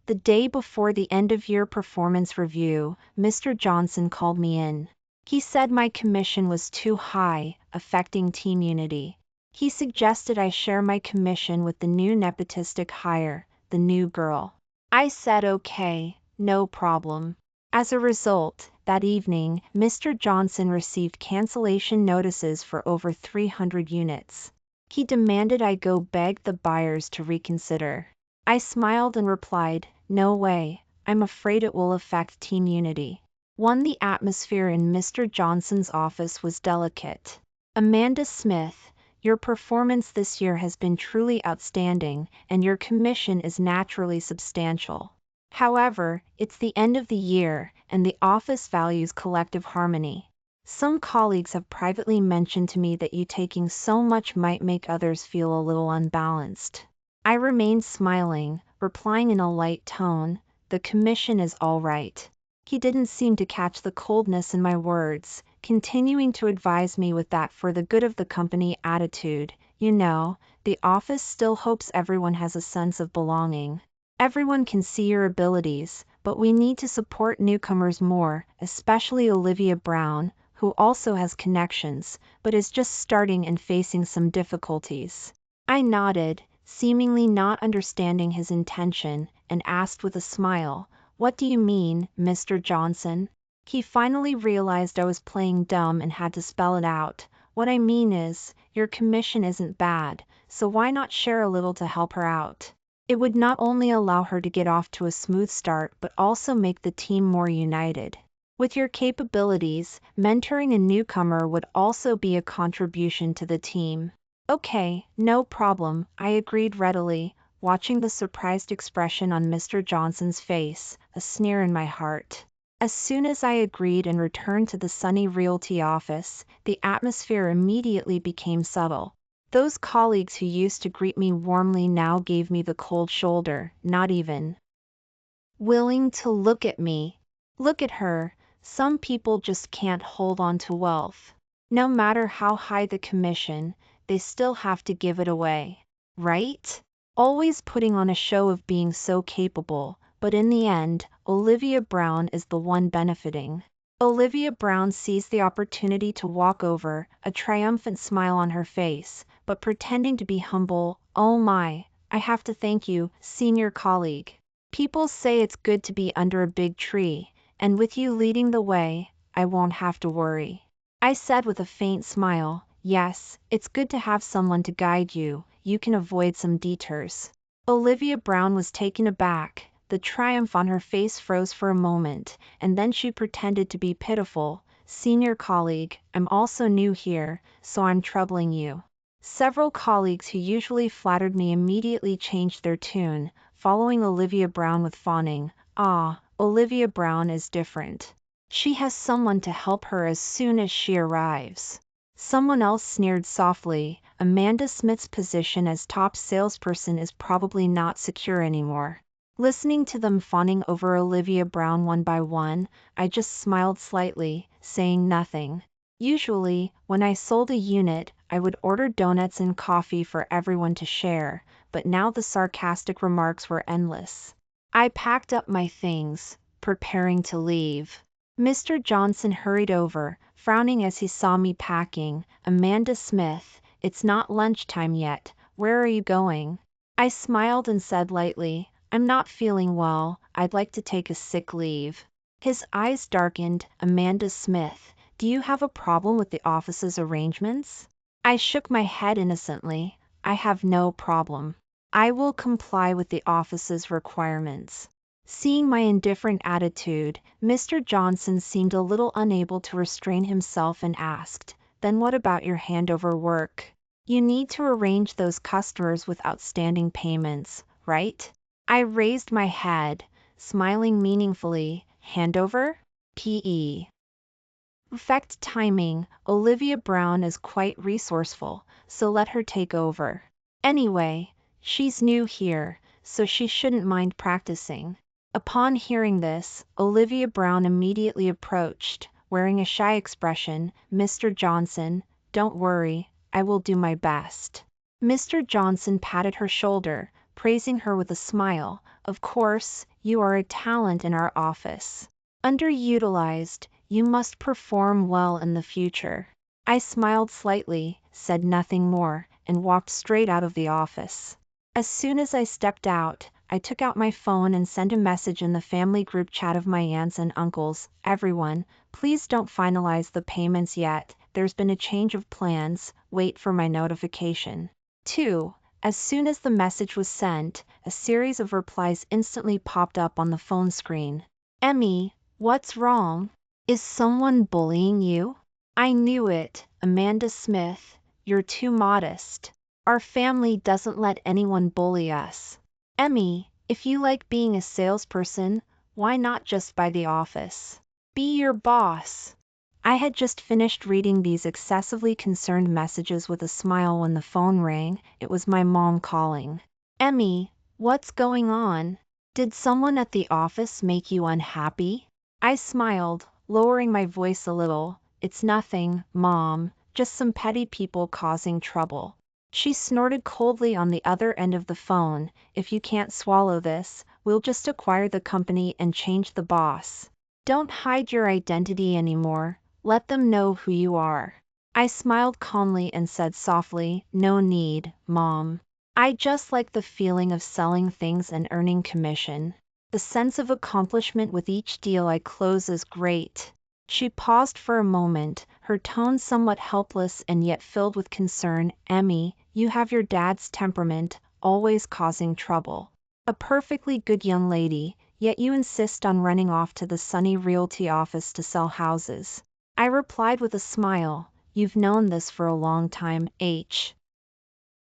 The day before the end-of-year performance review, Mr. Johnson called me in. He said my commission was too high, affecting team unity. He suggested I share my commission with the new nepotistic hire, the new girl. I said okay, no problem. As a result, that evening, Mr. Johnson received cancellation notices for over 300 units. He demanded I go beg the buyers to reconsider. I smiled and replied, no way, I'm afraid it will affect team unity. The atmosphere in Mr. Johnson's office was delicate. Amanda Smith, your performance this year has been truly outstanding, and your commission is naturally substantial. However, it's the end of the year, and the office values collective harmony. Some colleagues have privately mentioned to me that you taking so much might make others feel a little unbalanced. I remained smiling, replying in a light tone, the commission is all right. He didn't seem to catch the coldness in my words, continuing to advise me with that for the good of the company attitude. You know, the office still hopes everyone has a sense of belonging. Everyone can see your abilities, but we need to support newcomers more, especially Olivia Brown, who also has connections, but is just starting and facing some difficulties. I nodded, seemingly not understanding his intention, and asked with a smile, what do you mean, Mr. Johnson? He finally realized I was playing dumb and had to spell it out. What I mean is, your commission isn't bad, so why not share a little to help her out? It would not only allow her to get off to a smooth start but also make the team more united. With your capabilities, mentoring a newcomer would also be a contribution to the team. Okay, no problem, I agreed readily, watching the surprised expression on Mr. Johnson's face, a sneer in my heart. As soon as I agreed and returned to the Sunny Realty office, the atmosphere immediately became subtle. Those colleagues who used to greet me warmly now gave me the cold shoulder, not even willing to look at me. Look at her, some people just can't hold on to wealth. No matter how high the commission, they still have to give it away, right? Always putting on a show of being so capable, but in the end, Olivia Brown is the one benefiting. Olivia Brown seized the opportunity to walk over, a triumphant smile on her face, but pretending to be humble. Oh my, I have to thank you, senior colleague. People say it's good to be under a big tree, and with you leading the way, I won't have to worry. I said with a faint smile, yes, it's good to have someone to guide you, you can avoid some detours. Olivia Brown was taken aback. The triumph on her face froze for a moment, and then she pretended to be pitiful. Senior colleague, I'm also new here, so I'm troubling you. Several colleagues who usually flattered me immediately changed their tune, following Olivia Brown with fawning. Ah, Olivia Brown is different. She has someone to help her as soon as she arrives. Someone else sneered softly, Amanda Smith's position as top salesperson is probably not secure anymore. Listening to them fawning over Olivia Brown one by one, I just smiled slightly, saying nothing. Usually, when I sold a unit, I would order donuts and coffee for everyone to share, but now the sarcastic remarks were endless. I packed up my things, preparing to leave. Mr. Johnson hurried over, frowning as he saw me packing. Amanda Smith, it's not lunchtime yet, where are you going? I smiled and said lightly, I'm not feeling well, I'd like to take a sick leave. His eyes darkened. Amanda Smith, do you have a problem with the office's arrangements? I shook my head innocently. I have no problem. I will comply with the office's requirements. Seeing my indifferent attitude, Mr. Johnson seemed a little unable to restrain himself and asked, then what about your handover work? You need to arrange those customers with outstanding payments, right? I raised my head, smiling meaningfully. Handover? P.E. Perfect timing. Olivia Brown is quite resourceful, so let her take over. Anyway, she's new here, so she shouldn't mind practicing. Upon hearing this, Olivia Brown immediately approached, wearing a shy expression. Mr. Johnson, don't worry, I will do my best. Mr. Johnson patted her shoulder, praising her with a smile. Of course, you are a talent in our office. Underutilized, you must perform well in the future. I smiled slightly, said nothing more, and walked straight out of the office. As soon as I stepped out, I took out my phone and sent a message in the family group chat of my aunts and uncles. Everyone, please don't finalize the payments yet. There's been a change of plans. Wait for my notification. 2. As soon as the message was sent, a series of replies instantly popped up on the phone screen. Emmy, what's wrong? Is someone bullying you? I knew it, Amanda Smith. You're too modest. Our family doesn't let anyone bully us. Emmy, if you like being a salesperson, why not just buy the office? Be your boss. I had just finished reading these excessively concerned messages with a smile when the phone rang. It was my mom calling. Emmy, what's going on? Did someone at the office make you unhappy? I smiled, lowering my voice a little. It's nothing, Mom, just some petty people causing trouble. She snorted coldly on the other end of the phone. If you can't swallow this, we'll just acquire the company and change the boss. Don't hide your identity anymore. Let them know who you are. I smiled calmly and said softly, no need, Mom. I just like the feeling of selling things and earning commission. The sense of accomplishment with each deal I close is great. She paused for a moment, her tone somewhat helpless and yet filled with concern. Emmy, you have your dad's temperament, always causing trouble. A perfectly good young lady, yet you insist on running off to the Sunny Realty office to sell houses. I replied with a smile, you've known this for a long time,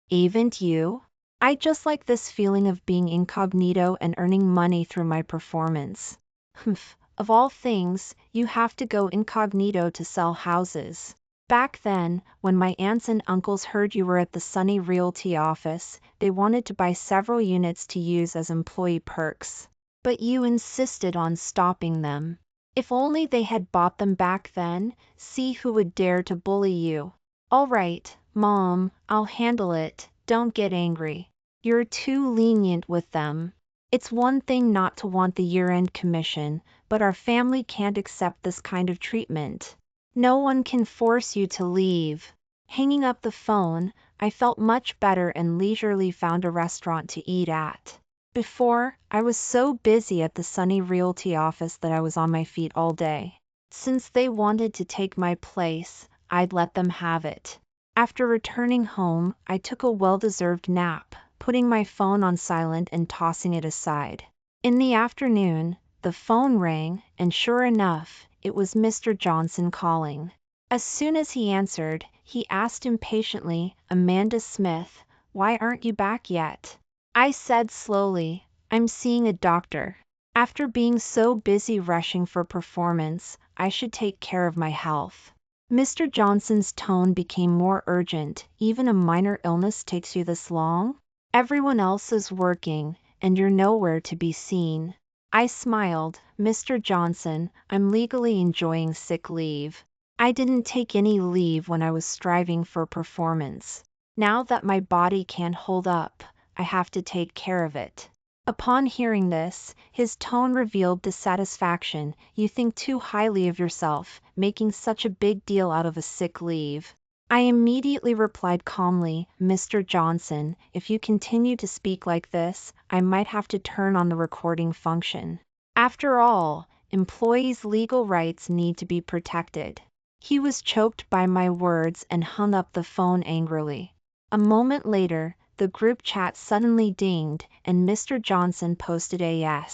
Haven't you? I just like this feeling of being incognito and earning money through my performance. Humph. Of all things, you have to go incognito to sell houses. Back then, when my aunts and uncles heard you were at the Sunny Realty office, they wanted to buy several units to use as employee perks. But you insisted on stopping them. If only they had bought them back then, see who would dare to bully you. All right, Mom, I'll handle it, don't get angry. You're too lenient with them. It's one thing not to want the year-end commission, but our family can't accept this kind of treatment. No one can force you to leave. Hanging up the phone, I felt much better and leisurely found a restaurant to eat at. Before, I was so busy at the Sunny Realty office that I was on my feet all day. Since they wanted to take my place, I'd let them have it. After returning home, I took a well-deserved nap, putting my phone on silent and tossing it aside. In the afternoon, the phone rang, and sure enough, it was Mr. Johnson calling. As soon as he answered, he asked impatiently, Amanda Smith, why aren't you back yet? I said slowly, I'm seeing a doctor. After being so busy rushing for performance, I should take care of my health. Mr. Johnson's tone became more urgent. Even a minor illness takes you this long? Everyone else is working, and you're nowhere to be seen. I smiled. Mr. Johnson, I'm legally enjoying sick leave. I didn't take any leave when I was striving for performance. Now that my body can't hold up, I have to take care of it. Upon hearing this, his tone revealed dissatisfaction. You think too highly of yourself, making such a big deal out of a sick leave. I immediately replied calmly, Mr. Johnson, if you continue to speak like this, I might have to turn on the recording function. After all, employees' legal rights need to be protected. He was choked by my words and hung up the phone angrily. A moment later, the group chat suddenly dinged, and Mr. Johnson posted a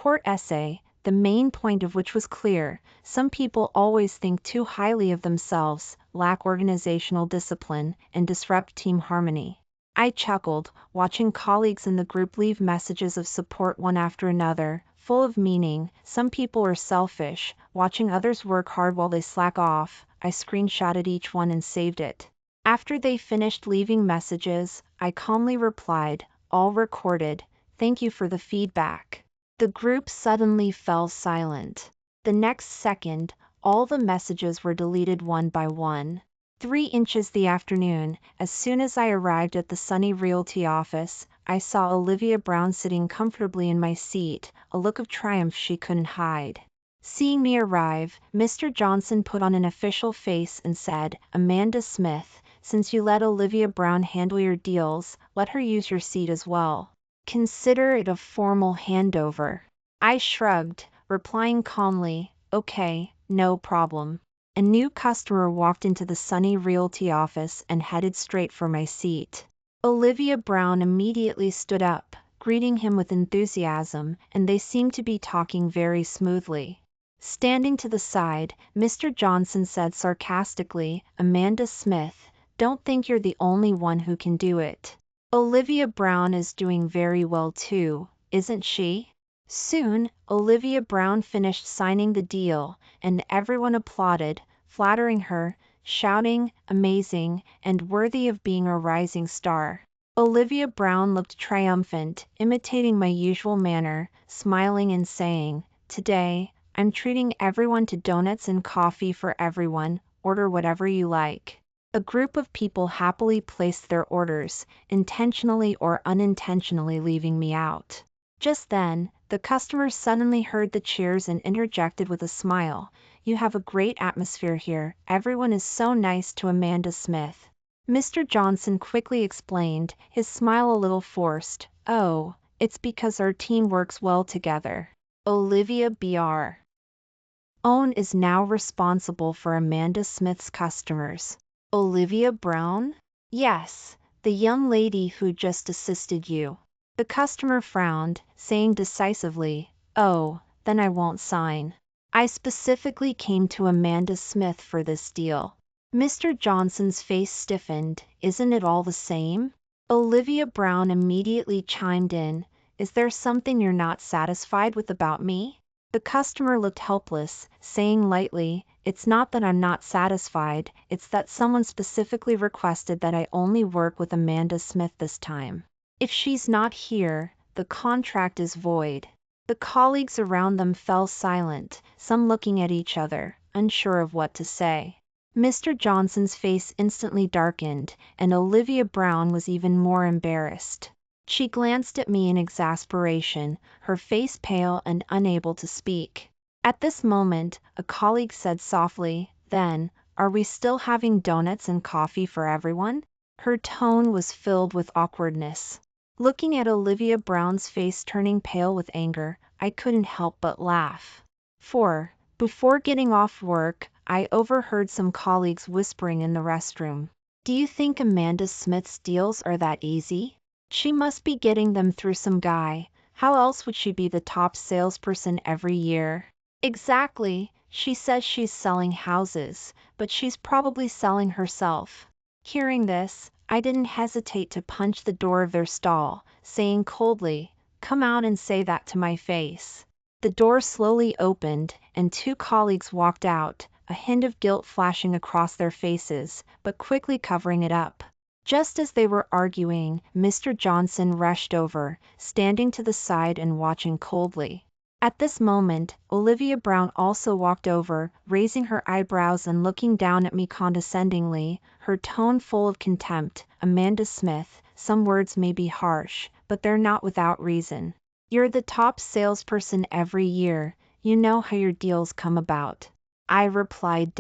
short essay, the main point of which was clear. Some people always think too highly of themselves, lack organizational discipline, and disrupt team harmony. I chuckled, watching colleagues in the group leave messages of support one after another, full of meaning. Some people are selfish, watching others work hard while they slack off. I screenshotted each one and saved it. After they finished leaving messages, I calmly replied, all recorded, thank you for the feedback. The group suddenly fell silent. The next second, all the messages were deleted one by one. 3 inches the afternoon. As soon as I arrived at the Sunny Realty office, I saw Olivia Brown sitting comfortably in my seat, a look of triumph she couldn't hide. Seeing me arrive, Mr. Johnson put on an official face and said, "Amanda Smith, since you let Olivia Brown handle your deals, let her use your seat as well. Consider it a formal handover." I shrugged, replying calmly, "Okay, no problem." A new customer walked into the Sunny Realty office and headed straight for my seat. Olivia Brown immediately stood up, greeting him with enthusiasm, and they seemed to be talking very smoothly. Standing to the side, Mr. Johnson said sarcastically, "Amanda Smith, don't think you're the only one who can do it. Olivia Brown is doing very well too, isn't she?" Soon, Olivia Brown finished signing the deal, and everyone applauded, flattering her, shouting, "Amazing," and worthy of being a rising star. Olivia Brown looked triumphant, imitating my usual manner, smiling and saying, "Today, I'm treating everyone to donuts and coffee for everyone, order whatever you like." A group of people happily placed their orders, intentionally or unintentionally leaving me out. Just then, the customer suddenly heard the cheers and interjected with a smile, "You have a great atmosphere here, everyone is so nice to Amanda Smith." Mr. Johnson quickly explained, his smile a little forced, "Oh, it's because our team works well together. Olivia Brown is now responsible for Amanda Smith's customers." "Olivia Brown?" "Yes, the young lady who just assisted you." The customer frowned, saying decisively, "Oh, then I won't sign. I specifically came to Amanda Smith for this deal." Mr. Johnson's face stiffened. "Isn't it all the same?" Olivia Brown immediately chimed in, "Is there something you're not satisfied with about me?" The customer looked helpless, saying lightly, "It's not that I'm not satisfied, it's that someone specifically requested that I only work with Amanda Smith this time. If she's not here, the contract is void." The colleagues around them fell silent, some looking at each other, unsure of what to say. Mr. Johnson's face instantly darkened, and Olivia Brown was even more embarrassed. She glanced at me in exasperation, her face pale and unable to speak. At this moment, a colleague said softly, "Then, are we still having donuts and coffee for everyone?" Her tone was filled with awkwardness. Looking at Olivia Brown's face turning pale with anger, I couldn't help but laugh. Before getting off work, I overheard some colleagues whispering in the restroom, "Do you think Amanda Smith's deals are that easy? She must be getting them through some guy. How else would she be the top salesperson every year?" "Exactly, she says she's selling houses, but she's probably selling herself." Hearing this, I didn't hesitate to punch the door of their stall, saying coldly, "Come out and say that to my face." The door slowly opened, and 2 colleagues walked out, a hint of guilt flashing across their faces, but quickly covering it up. Just as they were arguing, Mr. Johnson rushed over, standing to the side and watching coldly. At this moment, Olivia Brown also walked over, raising her eyebrows and looking down at me condescendingly, her tone full of contempt. "Amanda Smith, some words may be harsh, but they're not without reason. You're the top salesperson every year, you know how your deals come about." I replied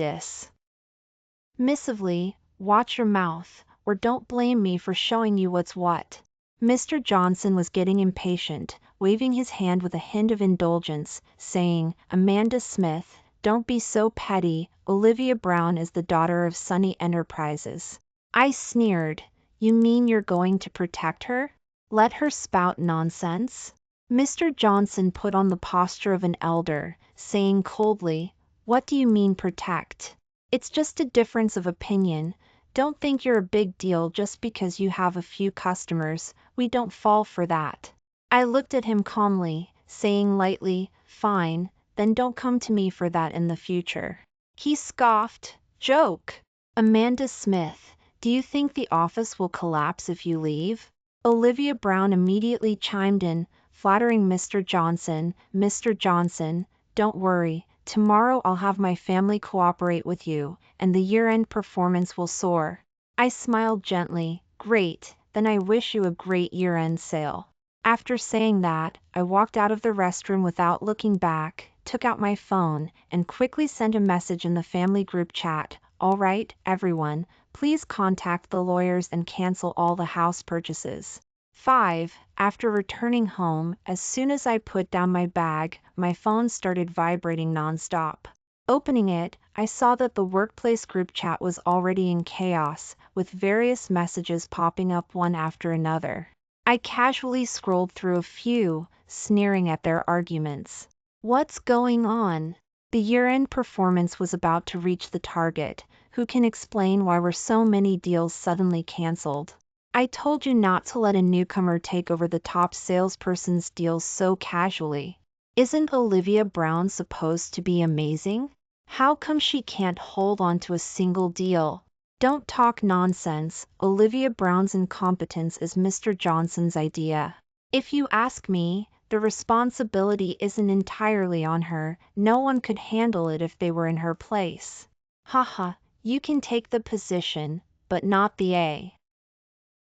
dismissively, "Watch your mouth, or don't blame me for showing you what's what." Mr. Johnson was getting impatient, waving his hand with a hint of indulgence, saying, "Amanda Smith, don't be so petty, Olivia Brown is the daughter of Sunny Enterprises." I sneered, "You mean you're going to protect her? Let her spout nonsense?" Mr. Johnson put on the posture of an elder, saying coldly, "What do you mean protect? It's just a difference of opinion. Don't think you're a big deal just because you have a few customers, we don't fall for that." I looked at him calmly, saying lightly, "Fine, then don't come to me for that in the future." He scoffed, "Joke. Amanda Smith, do you think the office will collapse if you leave?" Olivia Brown immediately chimed in, flattering Mr. Johnson, "Mr. Johnson, don't worry, Tomorrow I'll have my family cooperate with you, and the year-end performance will soar. I smiled gently. Great, then I wish you a great year-end sale. After saying that, I walked out of the restroom without looking back, took out my phone, and quickly sent a message in the family group chat. All right, everyone, please contact the lawyers and cancel all the house purchases. 5. After returning home, as soon as I put down my bag, my phone started vibrating nonstop. Opening it, I saw that the workplace group chat was already in chaos, with various messages popping up one after another. I casually scrolled through a few, sneering at their arguments. What's going on? The year-end performance was about to reach the target. Who can explain why were so many deals suddenly canceled? I told you not to let a newcomer take over the top salesperson's deals so casually. Isn't Olivia Brown supposed to be amazing? How come she can't hold on to a single deal? Don't talk nonsense. Olivia Brown's incompetence is Mr. Johnson's idea. If you ask me, the responsibility isn't entirely on her. No one could handle it if they were in her place. Haha, you can take the position, but not the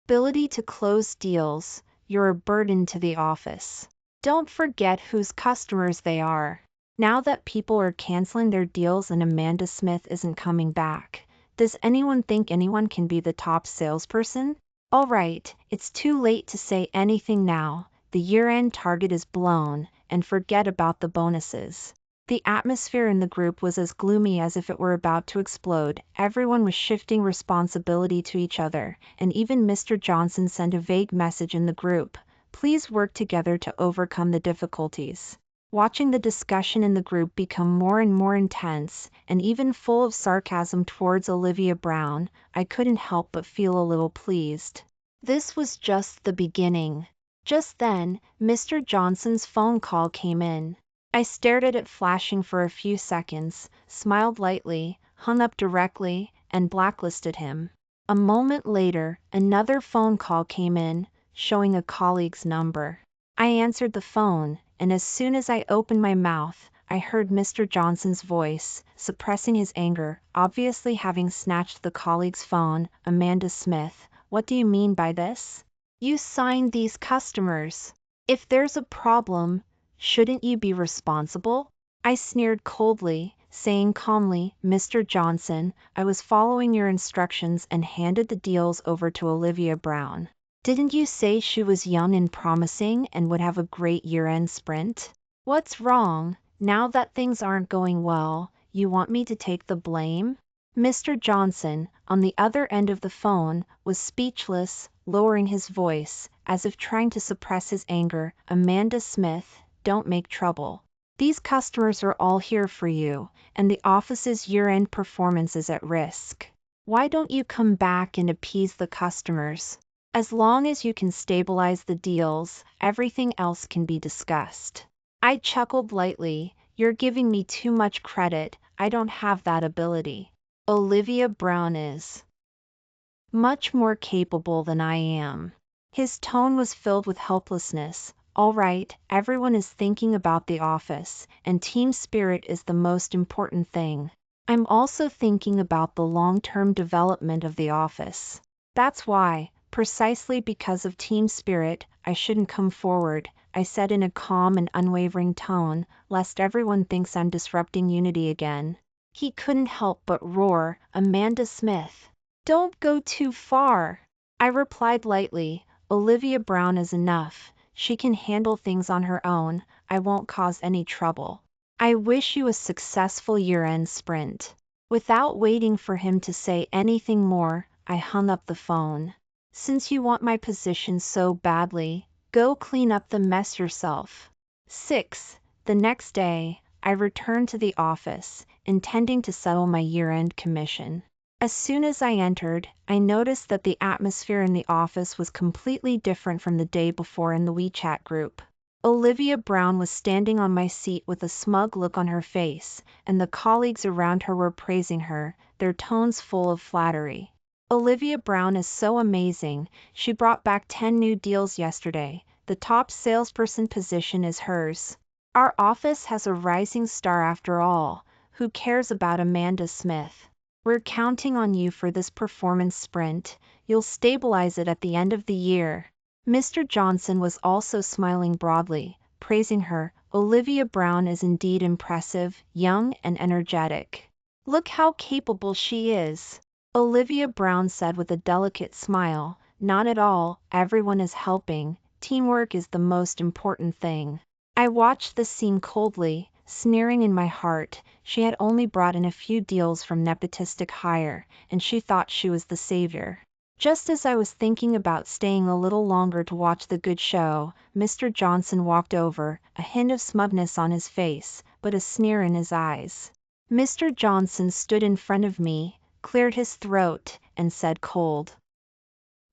ability to close deals. You're a burden to the office. Don't forget whose customers they are. Now that people are canceling their deals and Amanda Smith isn't coming back, does anyone think anyone can be the top salesperson? All right, it's too late to say anything now. The year-end target is blown, and forget about the bonuses. The atmosphere in the group was as gloomy as if it were about to explode. Everyone was shifting responsibility to each other, and even Mr. Johnson sent a vague message in the group. Please work together to overcome the difficulties. Watching the discussion in the group become more and more intense, and even full of sarcasm towards Olivia Brown, I couldn't help but feel a little pleased. This was just the beginning. Just then, Mr. Johnson's phone call came in. I stared at it flashing for a few seconds, smiled lightly, hung up directly, and blacklisted him. A moment later, another phone call came in, showing a colleague's number. I answered the phone, and as soon as I opened my mouth, I heard Mr. Johnson's voice, suppressing his anger, obviously having snatched the colleague's phone. Amanda Smith, what do you mean by this? You signed these customers. If there's a problem, shouldn't you be responsible? I sneered coldly, saying calmly, Mr. Johnson, I was following your instructions and handed the deals over to Olivia Brown. Didn't you say she was young and promising and would have a great year-end sprint? What's wrong? Now that things aren't going well, you want me to take the blame? Mr. Johnson, on the other end of the phone, was speechless, lowering his voice, as if trying to suppress his anger. Amanda Smith, don't make trouble. These customers are all here for you, and the office's year-end performance is at risk. Why don't you come back and appease the customers? As long as you can stabilize the deals, everything else can be discussed. I chuckled lightly. You're giving me too much credit. I don't have that ability. Olivia Brown is much more capable than I am. His tone was filled with helplessness. All right, everyone is thinking about the office, and team spirit is the most important thing. I'm also thinking about the long-term development of the office. That's why, precisely because of team spirit, I shouldn't come forward, I said in a calm and unwavering tone, lest everyone thinks I'm disrupting unity again. He couldn't help but roar, Amanda Smith, don't go too far. I replied lightly, Olivia Brown is enough. She can handle things on her own. I won't cause any trouble. I wish you a successful year-end sprint. Without waiting for him to say anything more, I hung up the phone. Since you want my position so badly, go clean up the mess yourself. 6. The next day, I returned to the office, intending to settle my year-end commission. As soon as I entered, I noticed that the atmosphere in the office was completely different from the day before in the WeChat group. Olivia Brown was standing on my seat with a smug look on her face, and the colleagues around her were praising her, their tones full of flattery. Olivia Brown is so amazing. She brought back 10 new deals yesterday. The top salesperson position is hers. Our office has a rising star after all. Who cares about Amanda Smith? We're counting on you for this performance sprint. You'll stabilize it at the end of the year. Mr. Johnson was also smiling broadly, praising her. Olivia Brown is indeed impressive, young and energetic. Look how capable she is. Olivia Brown said with a delicate smile. Not at all, everyone is helping. Teamwork is the most important thing. I watched the scene coldly, sneering in my heart. She had only brought in a few deals from nepotistic hire, and she thought she was the savior. Just as I was thinking about staying a little longer to watch the good show, Mr. Johnson walked over, a hint of smugness on his face, but a sneer in his eyes. Mr. Johnson stood in front of me, cleared his throat, and said cold.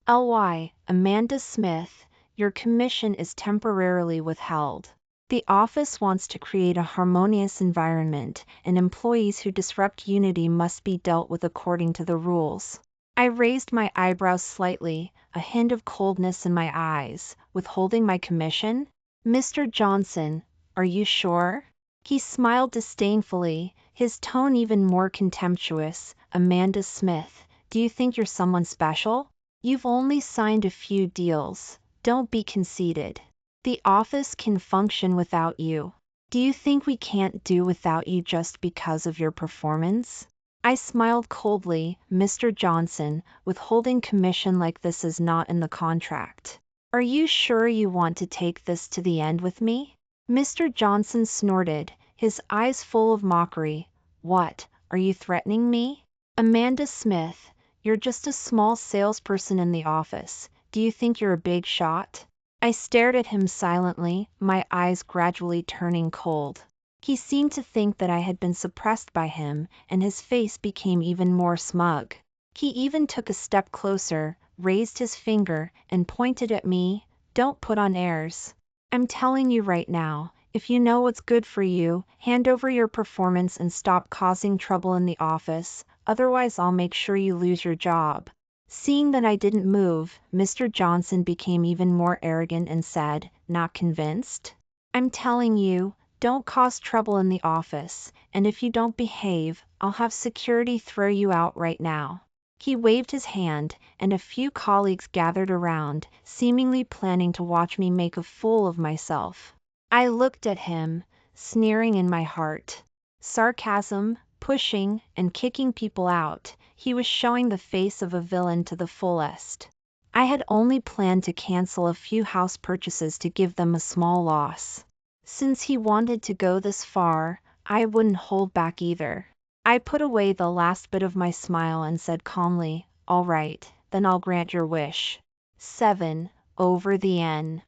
"Ly, Amanda Smith, your commission is temporarily withheld. The office wants to create a harmonious environment, and employees who disrupt unity must be dealt with according to the rules." I raised my eyebrows slightly, a hint of coldness in my eyes. Withholding my commission? Mr. Johnson, are you sure? He smiled disdainfully, his tone even more contemptuous. Amanda Smith, do you think you're someone special? You've only signed a few deals. Don't be conceited. The office can function without you. Do you think we can't do without you just because of your performance? I smiled coldly. Mr. Johnson, withholding commission like this is not in the contract. Are you sure you want to take this to the end with me? Mr. Johnson snorted, his eyes full of mockery. What, are you threatening me? Amanda Smith, you're just a small salesperson in the office. Do you think you're a big shot? I stared at him silently, my eyes gradually turning cold. He seemed to think that I had been suppressed by him, and his face became even more smug. He even took a step closer, raised his finger, and pointed at me. Don't put on airs. I'm telling you right now, if you know what's good for you, hand over your performance and stop causing trouble in the office, otherwise I'll make sure you lose your job. Seeing that I didn't move, Mr. Johnson became even more arrogant and said, not convinced? I'm telling you, don't cause trouble in the office, and if you don't behave, I'll have security throw you out right now. He waved his hand, and a few colleagues gathered around, seemingly planning to watch me make a fool of myself. I looked at him, sneering in my heart. Sarcasm, pushing, and kicking people out, he was showing the face of a villain to the fullest. I had only planned to cancel a few house purchases to give them a small loss. Since he wanted to go this far, I wouldn't hold back either. I put away the last bit of my smile and said calmly, all right, then I'll grant your wish. 7. Over the N.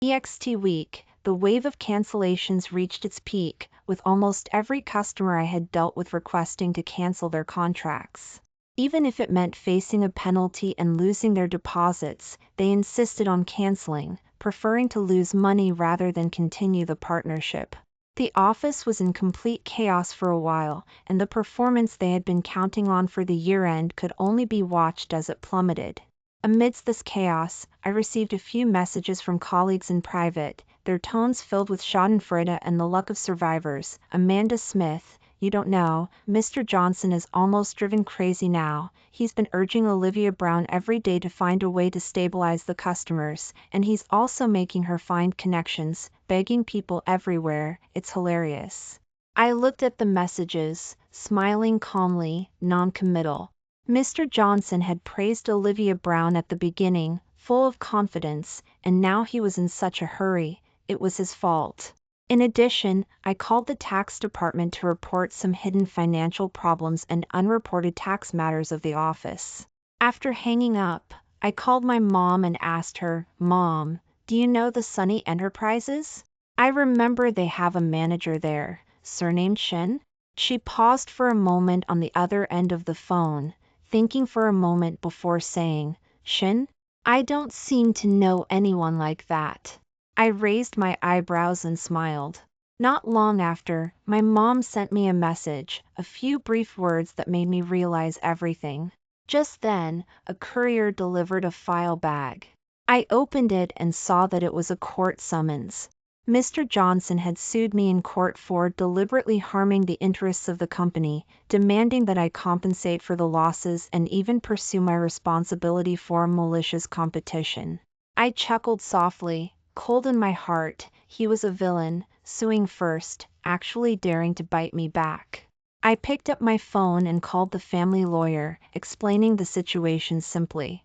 EXT week, the wave of cancellations reached its peak, with almost every customer I had dealt with requesting to cancel their contracts. Even if it meant facing a penalty and losing their deposits, they insisted on canceling, preferring to lose money rather than continue the partnership. The office was in complete chaos for a while, and the performance they had been counting on for the year-end could only be watched as it plummeted. Amidst this chaos, I received a few messages from colleagues in private, their tones filled with schadenfreude and the luck of survivors. Amanda Smith, you don't know, Mr. Johnson is almost driven crazy now. He's been urging Olivia Brown every day to find a way to stabilize the customers, and he's also making her find connections, begging people everywhere. It's hilarious. I looked at the messages, smiling calmly, non-committal. Mr. Johnson had praised Olivia Brown at the beginning, full of confidence, and now he was in such a hurry. It was his fault. In addition, I called the tax department to report some hidden financial problems and unreported tax matters of the office. After hanging up, I called my mom and asked her, Mom, do you know the Sunny Enterprises? I remember they have a manager there, surnamed Shin. She paused for a moment on the other end of the phone, thinking for a moment before saying, Shin? I don't seem to know anyone like that. I raised my eyebrows and smiled. Not long after, my mom sent me a message, a few brief words that made me realize everything. Just then, a courier delivered a file bag. I opened it and saw that it was a court summons. Mr. Johnson had sued me in court for deliberately harming the interests of the company, demanding that I compensate for the losses and even pursue my responsibility for malicious competition. I chuckled softly, cold in my heart. He was a villain, suing first, actually daring to bite me back. I picked up my phone and called the family lawyer, explaining the situation simply.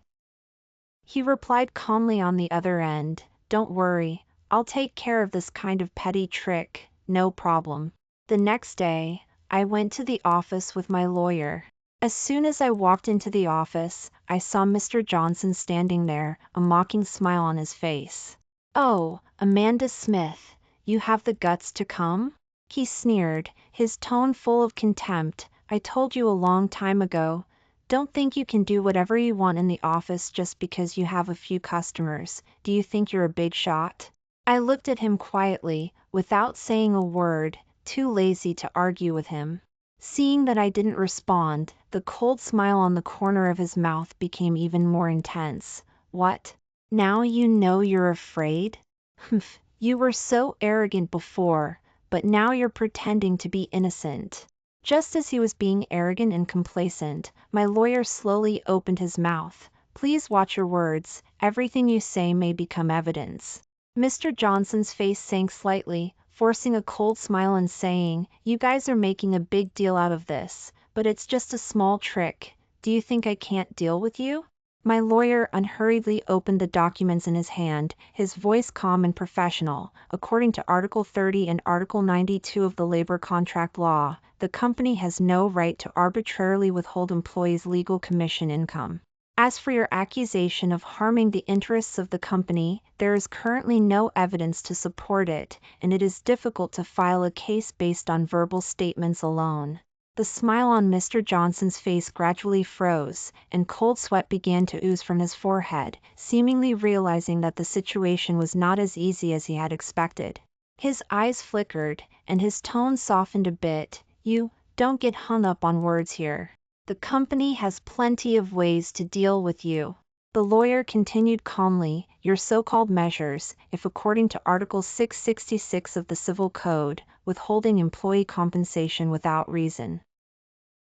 He replied calmly on the other end, "Don't worry, I'll take care of this kind of petty trick, no problem." The next day, I went to the office with my lawyer. As soon as I walked into the office, I saw Mr. Johnson standing there, a mocking smile on his face. "Oh, Amanda Smith, you have the guts to come?" he sneered, his tone full of contempt. "I told you a long time ago. Don't think you can do whatever you want in the office just because you have a few customers. Do you think you're a big shot?" I looked at him quietly, without saying a word, too lazy to argue with him. Seeing that I didn't respond, the cold smile on the corner of his mouth became even more intense. "What? Now you know you're afraid? Humph, you were so arrogant before, but now you're pretending to be innocent." Just as he was being arrogant and complacent, my lawyer slowly opened his mouth. "Please watch your words, everything you say may become evidence." Mr. Johnson's face sank slightly, forcing a cold smile and saying, "You guys are making a big deal out of this, but it's just a small trick. Do you think I can't deal with you?" My lawyer unhurriedly opened the documents in his hand, his voice calm and professional. "According to Article 30 and Article 92 of the Labor Contract Law, the company has no right to arbitrarily withhold employees' legal commission income. As for your accusation of harming the interests of the company, there is currently no evidence to support it, and it is difficult to file a case based on verbal statements alone." The smile on Mr. Johnson's face gradually froze, and cold sweat began to ooze from his forehead, seemingly realizing that the situation was not as easy as he had expected. His eyes flickered, and his tone softened a bit. "You don't get hung up on words here. The company has plenty of ways to deal with you." The lawyer continued calmly, "Your so-called measures, if according to Article 666 of the Civil Code, withholding employee compensation without reason,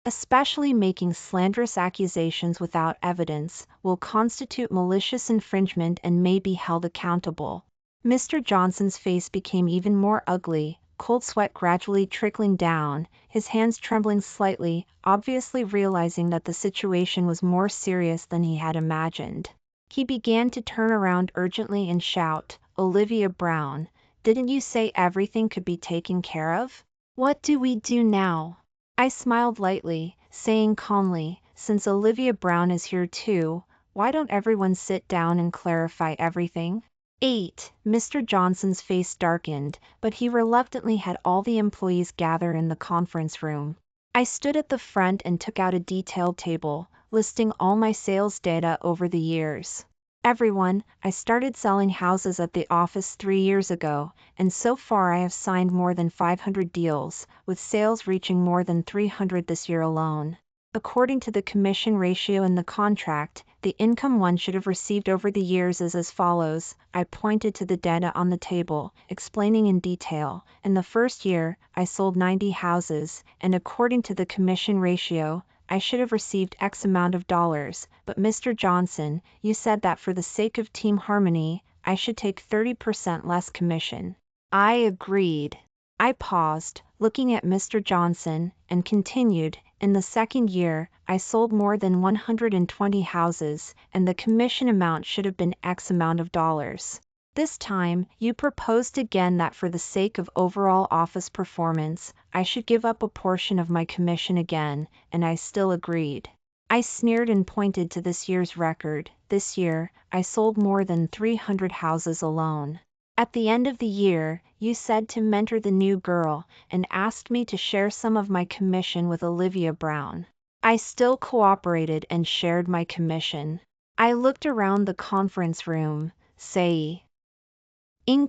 especially making slanderous accusations without evidence, will constitute malicious infringement and may be held accountable." Mr. Johnson's face became even more ugly, cold sweat gradually trickling down, his hands trembling slightly, obviously realizing that the situation was more serious than he had imagined. He began to turn around urgently and shout, "Olivia Brown, didn't you say everything could be taken care of? What do we do now?" I smiled lightly, saying calmly, "Since Olivia Brown is here too, why don't everyone sit down and clarify everything?" 8. Mr. Johnson's face darkened, but he reluctantly had all the employees gather in the conference room. I stood at the front and took out a detailed table, listing all my sales data over the years. "Everyone, I started selling houses at the office 3 years ago, and so far I have signed more than 500 deals, with sales reaching more than 300 this year alone. According to the commission ratio in the contract, the income one should have received over the years is as follows." I pointed to the data on the table, explaining in detail. "In the first year, I sold 90 houses, and according to the commission ratio, I should have received X amount of dollars, but Mr. Johnson, you said that for the sake of team harmony, I should take 30% less commission." I agreed. I paused, looking at Mr. Johnson, and continued, "In the second year, I sold more than 120 houses, and the commission amount should have been X amount of dollars. This time, you proposed again that for the sake of overall office performance, I should give up a portion of my commission again, and I still agreed." I sneered and pointed to this year's record. "This year, I sold more than 300 houses alone. At the end of the year, you said to mentor the new girl, and asked me to share some of my commission with Olivia Brown. I still cooperated and shared my commission." I looked around the conference room, saying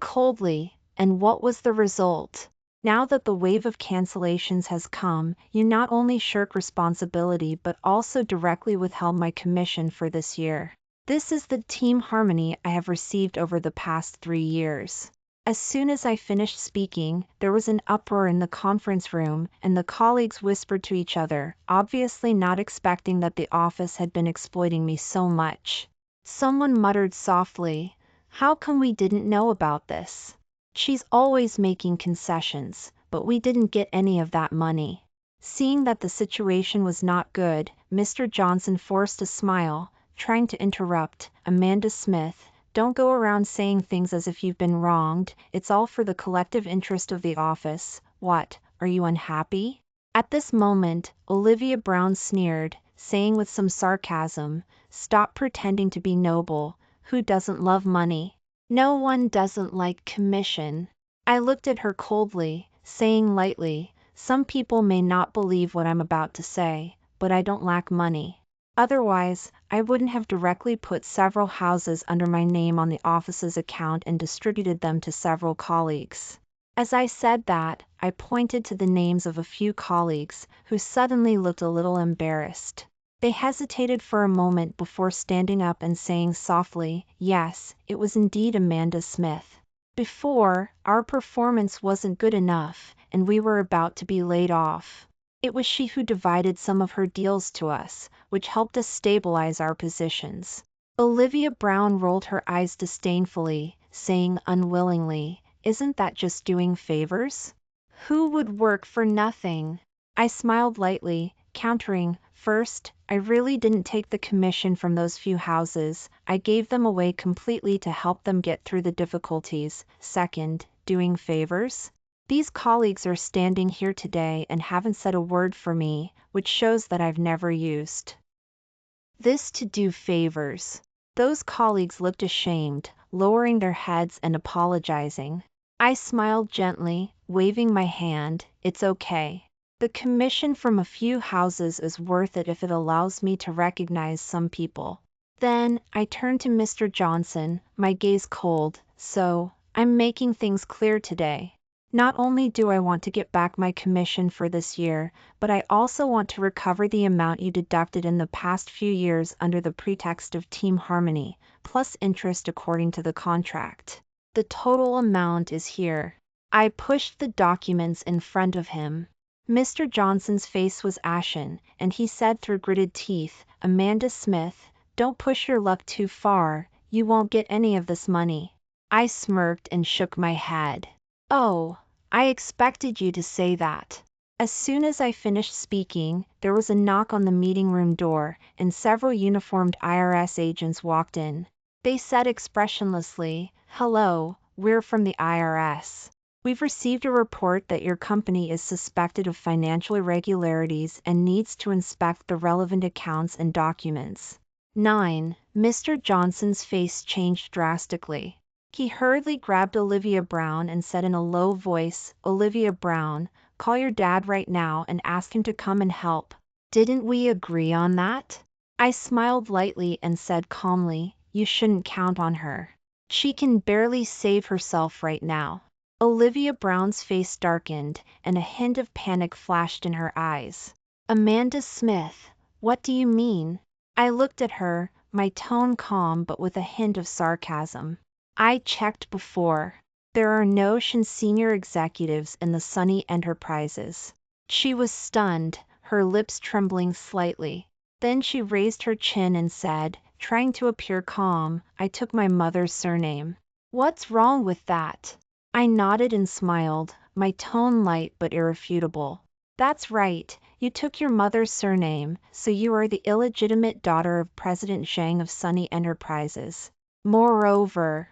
coldly, "And what was the result? Now that the wave of cancellations has come, you not only shirk responsibility but also directly withheld my commission for this year. This is the team harmony I have received over the past 3 years." As soon as I finished speaking, there was an uproar in the conference room, and the colleagues whispered to each other, obviously not expecting that the office had been exploiting me so much. Someone muttered softly, "How come we didn't know about this? She's always making concessions, but we didn't get any of that money." Seeing that the situation was not good, Mr. Johnson forced a smile, trying to interrupt. "Amanda Smith, don't go around saying things as if you've been wronged. It's all for the collective interest of the office. What, are you unhappy?" At this moment, Olivia Brown sneered, saying with some sarcasm, "Stop pretending to be noble. Who doesn't love money? No one doesn't like commission." I looked at her coldly, saying lightly, "Some people may not believe what I'm about to say, but I don't lack money. Otherwise, I wouldn't have directly put several houses under my name on the office's account and distributed them to several colleagues." As I said that, I pointed to the names of a few colleagues, who suddenly looked a little embarrassed. They hesitated for a moment before standing up and saying softly, "Yes, it was indeed Amanda Smith. Before, our performance wasn't good enough, and we were about to be laid off. It was she who divided some of her deals to us, which helped us stabilize our positions." Olivia Brown rolled her eyes disdainfully, saying unwillingly, "Isn't that just doing favors? Who would work for nothing?" I smiled lightly, countering, "First, I really didn't take the commission from those few houses. I gave them away completely to help them get through the difficulties. Second, doing favors? These colleagues are standing here today and haven't said a word for me, which shows that I've never used this to do favors." Those colleagues looked ashamed, lowering their heads and apologizing. I smiled gently, waving my hand, "It's okay. The commission from a few houses is worth it if it allows me to recognize some people." Then, I turned to Mr. Johnson, my gaze cold, "So, I'm making things clear today. Not only do I want to get back my commission for this year, but I also want to recover the amount you deducted in the past few years under the pretext of team harmony, plus interest according to the contract. The total amount is here." I pushed the documents in front of him. Mr. Johnson's face was ashen, and he said through gritted teeth, "Amanda Smith, don't push your luck too far. You won't get any of this money." I smirked and shook my head. "Oh, I expected you to say that." As soon as I finished speaking, there was a knock on the meeting room door, and several uniformed IRS agents walked in. They said expressionlessly, "Hello, we're from the IRS. We've received a report that your company is suspected of financial irregularities and needs to inspect the relevant accounts and documents." 9. Mr. Johnson's face changed drastically. He hurriedly grabbed Olivia Brown and said in a low voice, "Olivia Brown, call your dad right now and ask him to come and help." "Didn't we agree on that?" I smiled lightly and said calmly, "You shouldn't count on her. She can barely save herself right now." Olivia Brown's face darkened, and a hint of panic flashed in her eyes. "Amanda Smith, what do you mean?" I looked at her, my tone calm but with a hint of sarcasm. "I checked before. There are no Shen senior executives in the Sunny Enterprises." She was stunned, her lips trembling slightly. Then she raised her chin and said, trying to appear calm, "I took my mother's surname." "What's wrong with that?" I nodded and smiled, my tone light but irrefutable. "That's right, you took your mother's surname, so you are the illegitimate daughter of President Zhang of Sunny Enterprises. Moreover,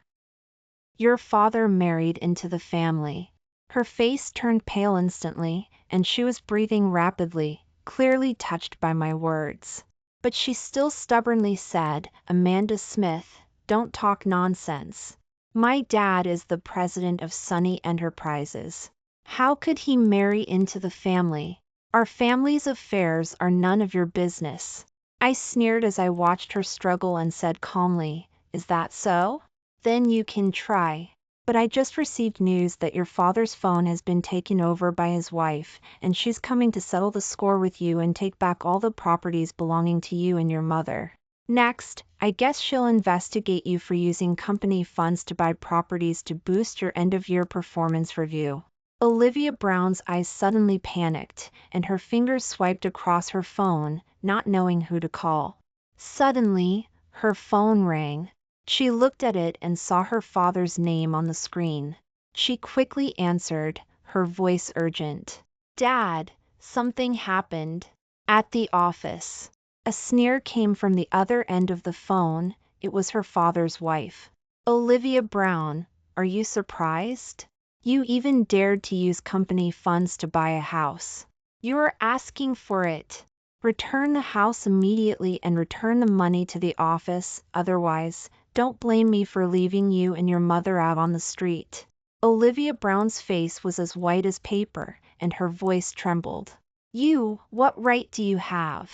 your father married into the family." Her face turned pale instantly, and she was breathing rapidly, clearly touched by my words. But she still stubbornly said, "Amanda Smith, don't talk nonsense. My dad is the president of Sunny Enterprises. How could he marry into the family? Our family's affairs are none of your business." I sneered as I watched her struggle and said calmly, "Is that so? Then you can try. But I just received news that your father's phone has been taken over by his wife, and she's coming to settle the score with you and take back all the properties belonging to you and your mother." Next, I guess she'll investigate you for using company funds to buy properties to boost your end-of-year performance review. Olivia Brown's eyes suddenly panicked, and her fingers swiped across her phone, not knowing who to call. Suddenly, her phone rang. She looked at it and saw her father's name on the screen. She quickly answered, her voice urgent. "Dad, something happened." At the office. A sneer came from the other end of the phone. It was her father's wife. "Olivia Brown, are you surprised? You even dared to use company funds to buy a house. You're asking for it. Return the house immediately and return the money to the office, otherwise, don't blame me for leaving you and your mother out on the street." Olivia Brown's face was as white as paper, and her voice trembled. What right do you have?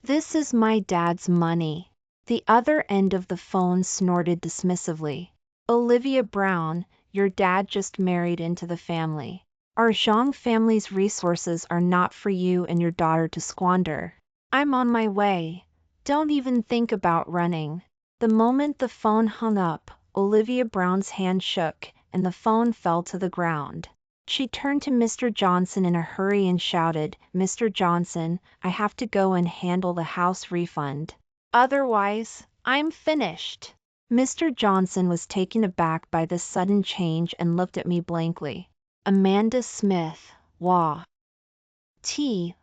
This is my dad's money." The other end of the phone snorted dismissively. "Olivia Brown, your dad just married into the family. Our Zhang family's resources are not for you and your daughter to squander. I'm on my way. Don't even think about running." The moment the phone hung up, Olivia Brown's hand shook, and the phone fell to the ground. She turned to Mr. Johnson in a hurry and shouted, "Mr. Johnson, I have to go and handle the house refund. Otherwise, I'm finished." Mr. Johnson was taken aback by this sudden change and looked at me blankly. "Amanda Smith, wah.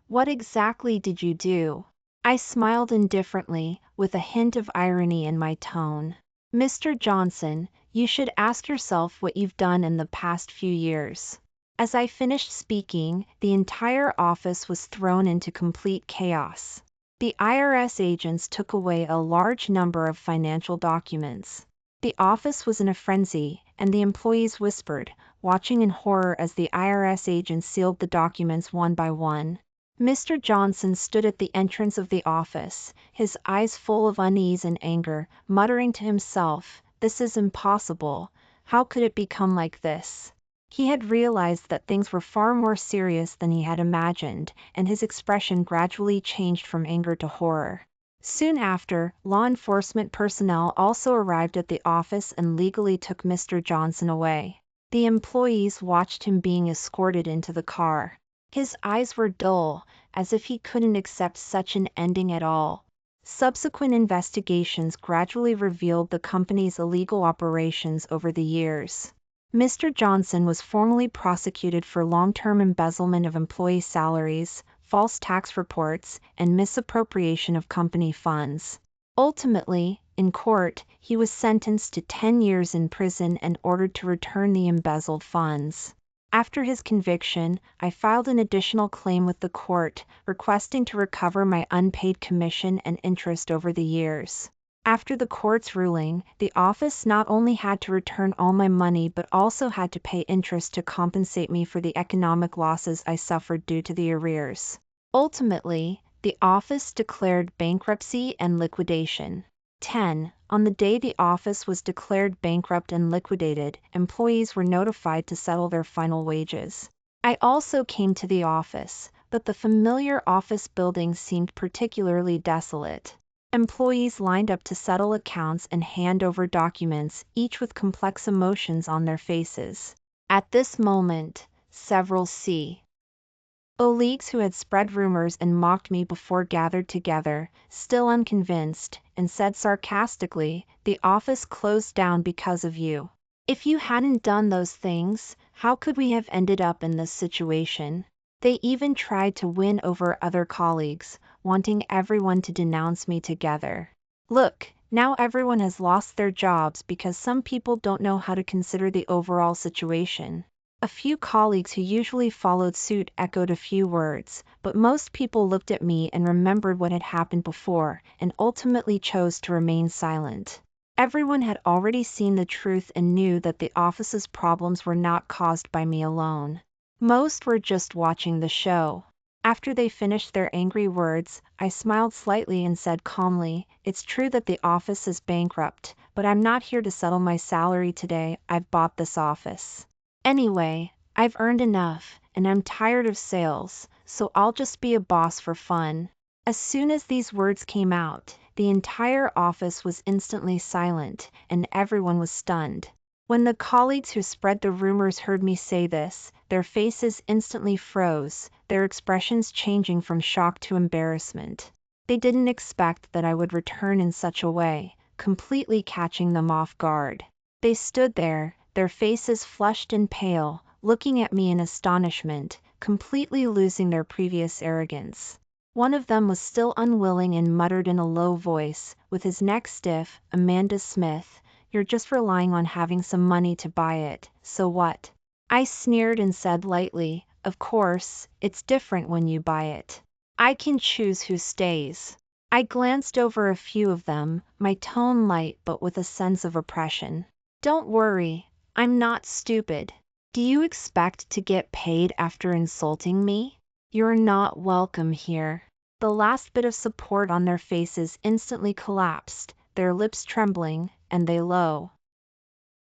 What exactly did you do?" I smiled indifferently, with a hint of irony in my tone. "Mr. Johnson, you should ask yourself what you've done in the past few years." As I finished speaking, the entire office was thrown into complete chaos. The IRS agents took away a large number of financial documents. The office was in a frenzy, and the employees whispered, watching in horror as the IRS agents sealed the documents one by one. Mr. Johnson stood at the entrance of the office, his eyes full of unease and anger, muttering to himself, "This is impossible. How could it become like this?" He had realized that things were far more serious than he had imagined, and his expression gradually changed from anger to horror. Soon after, law enforcement personnel also arrived at the office and legally took Mr. Johnson away. The employees watched him being escorted into the car. His eyes were dull, as if he couldn't accept such an ending at all. Subsequent investigations gradually revealed the company's illegal operations over the years. Mr. Johnson was formally prosecuted for long-term embezzlement of employee salaries, false tax reports, and misappropriation of company funds. Ultimately, in court, he was sentenced to 10 years in prison and ordered to return the embezzled funds. After his conviction, I filed an additional claim with the court, requesting to recover my unpaid commission and interest over the years. After the court's ruling, the office not only had to return all my money but also had to pay interest to compensate me for the economic losses I suffered due to the arrears. Ultimately, the office declared bankruptcy and liquidation. 10. On the day the office was declared bankrupt and liquidated, employees were notified to settle their final wages. I also came to the office, but the familiar office building seemed particularly desolate. Employees lined up to settle accounts and hand over documents, each with complex emotions on their faces. At this moment, several colleagues who had spread rumors and mocked me before gathered together, still unconvinced, and said sarcastically, "The office closed down because of you. If you hadn't done those things, how could we have ended up in this situation?" They even tried to win over other colleagues, wanting everyone to denounce me together. Look, now everyone has lost their jobs because some people don't know how to consider the overall situation. A few colleagues who usually followed suit echoed a few words, but most people looked at me and remembered what had happened before, and ultimately chose to remain silent. Everyone had already seen the truth and knew that the office's problems were not caused by me alone. Most were just watching the show. After they finished their angry words, I smiled slightly and said calmly, "It's true that the office is bankrupt, but I'm not here to settle my salary today. I've bought this office. Anyway, I've earned enough, and I'm tired of sales, so I'll just be a boss for fun." As soon as these words came out, the entire office was instantly silent, and everyone was stunned. When the colleagues who spread the rumors heard me say this, their faces instantly froze, their expressions changing from shock to embarrassment. They didn't expect that I would return in such a way, completely catching them off guard. They stood there, their faces flushed and pale, looking at me in astonishment, completely losing their previous arrogance. One of them was still unwilling and muttered in a low voice, with his neck stiff, "Amanda Smith, you're just relying on having some money to buy it, so what?" I sneered and said lightly, "Of course, it's different when you buy it. I can choose who stays." I glanced over a few of them, my tone light but with a sense of oppression. "Don't worry, I'm not stupid. Do you expect to get paid after insulting me? You're not welcome here." The last bit of support on their faces instantly collapsed, their lips trembling, and they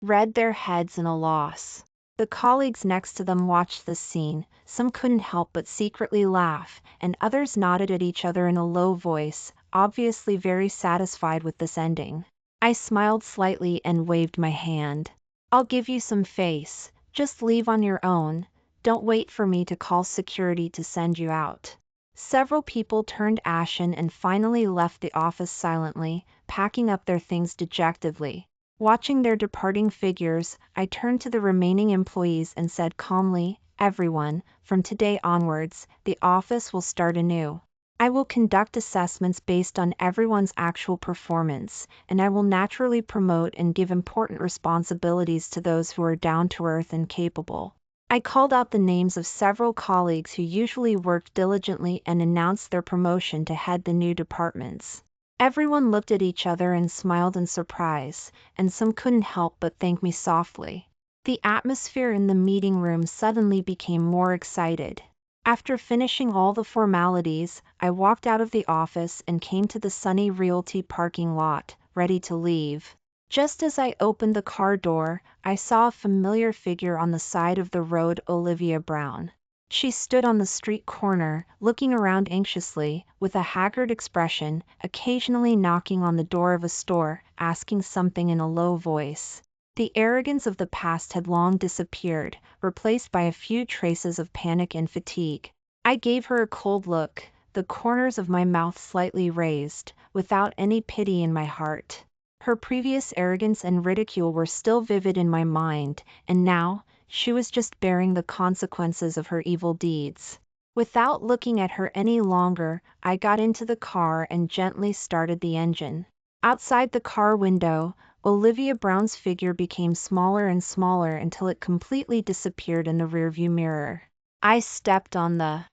read their heads in a loss. The colleagues next to them watched the scene, some couldn't help but secretly laugh, and others nodded at each other in a low voice, obviously very satisfied with this ending. I smiled slightly and waved my hand. "I'll give you some face, just leave on your own, don't wait for me to call security to send you out." Several people turned ashen and finally left the office silently, packing up their things dejectedly. Watching their departing figures, I turned to the remaining employees and said calmly, "Everyone, from today onwards, the office will start anew. I will conduct assessments based on everyone's actual performance, and I will naturally promote and give important responsibilities to those who are down to earth and capable." I called out the names of several colleagues who usually worked diligently and announced their promotion to head the new departments. Everyone looked at each other and smiled in surprise, and some couldn't help but thank me softly. The atmosphere in the meeting room suddenly became more excited. After finishing all the formalities, I walked out of the office and came to the Sunny Realty parking lot, ready to leave. Just as I opened the car door, I saw a familiar figure on the side of the road, Olivia Brown. She stood on the street corner, looking around anxiously, with a haggard expression, occasionally knocking on the door of a store, asking something in a low voice. The arrogance of the past had long disappeared, replaced by a few traces of panic and fatigue. I gave her a cold look, the corners of my mouth slightly raised, without any pity in my heart. Her previous arrogance and ridicule were still vivid in my mind, and now, she was just bearing the consequences of her evil deeds. Without looking at her any longer, I got into the car and gently started the engine. Outside the car window, Olivia Brown's figure became smaller and smaller until it completely disappeared in the rearview mirror. I stepped on the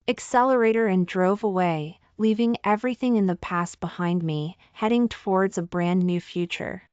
accelerator and drove away, leaving everything in the past behind me, heading towards a brand new future.